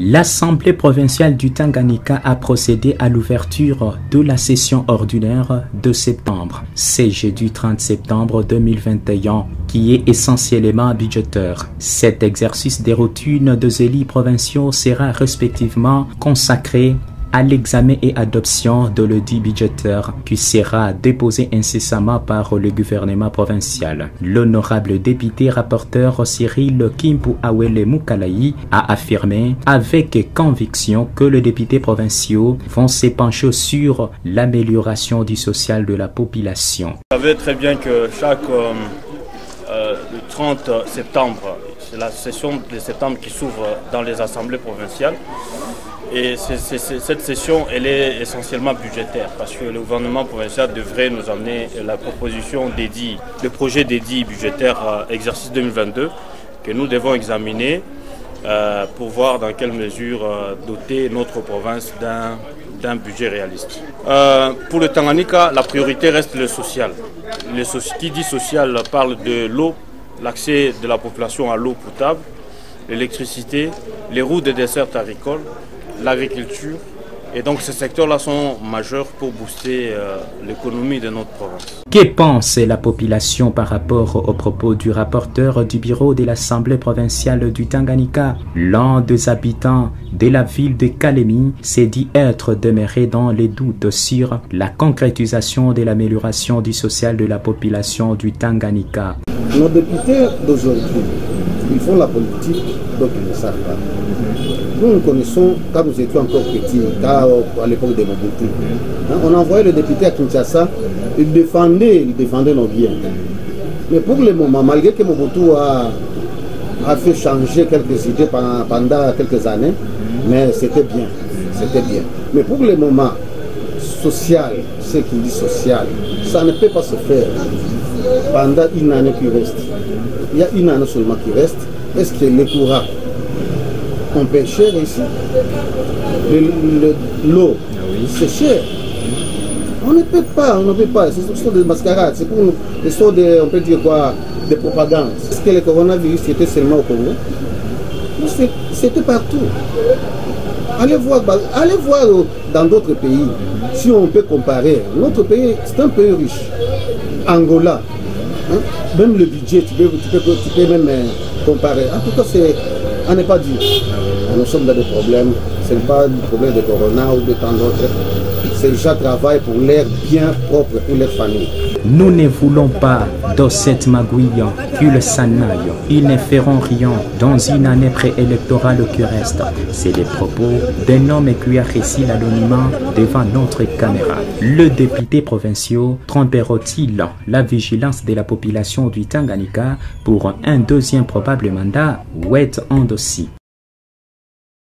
L'Assemblée provinciale du Tanganyika a procédé à l'ouverture de la session ordinaire de septembre. C'est jeudi 30 septembre 2021 qui est essentiellement budgétaire. Cet exercice des routines de zéli provinciaux sera respectivement consacré à l'examen et adoption de l'audit budgétaire qui sera déposé incessamment par le gouvernement provincial. L'honorable député rapporteur Cyril Kimpu Awele Mukalayi a affirmé avec conviction que les députés provinciaux vont s'épancher sur l'amélioration du social de la population. Vous savez très bien que le 30 septembre, c'est la session de septembre qui s'ouvre dans les assemblées provinciales. Et cette session, elle est essentiellement budgétaire parce que le gouvernement provincial devrait nous amener la proposition d'édit, le projet d'édit budgétaire exercice 2022 que nous devons examiner pour voir dans quelle mesure doter notre province d'un budget réaliste. Pour le Tanganyika, la priorité reste le social. Qui dit social parle de l'eau, l'accès de la population à l'eau potable, l'électricité, les routes de dessert agricoles, l'agriculture, et donc ces secteurs-là sont majeurs pour booster l'économie de notre province. Que pense la population par rapport aux propos du rapporteur du bureau de l'Assemblée provinciale du Tanganyika? L'un des habitants de la ville de Kalemi s'est dit être demeuré dans les doutes sur la concrétisation de l'amélioration du social de la population du Tanganyika. Nos députés d'aujourd'hui, ils font la politique, donc ils ne savent pas. Nous connaissons, quand nous étions encore petits, à l'époque de Mobutu, on envoyait le député à Kinshasa, il défendait nos biens. Mais pour le moment, malgré que Mobutu a fait changer quelques idées pendant quelques années, mais c'était bien. Mais pour le moment, social, ce qu'il dit social, ça ne peut pas se faire pendant une année qui reste. Il y a une année seulement qui reste. Est-ce que les courants on paie cher ici? L'eau, c'est cher. On ne peut pas. Ce sont des mascarades. C'est pour nous. Ce sont des, on peut dire quoi, des propagandes. Est-ce que le coronavirus était seulement au Congo? C'était partout. Allez voir dans d'autres pays. Si on peut comparer, notre pays, c'est un pays riche. Angola, même le budget, tu peux même comparer. En tout cas, on n'est pas dit. Nous sommes dans des problèmes. Ce n'est pas un problème de corona ou de tant d'autres. Ces gens travaillent pour l'air bien propre pour leur famille. Nous ne voulons pas de cette magouille qu'ils s'en aillent. Ils ne feront rien dans une année préélectorale qui reste. C'est les propos d'un homme qui a réussi l'anonymat devant notre caméra. Le député provincial trompera-t-il la vigilance de la population du Tanganyika pour un deuxième probable mandat ou est endossé?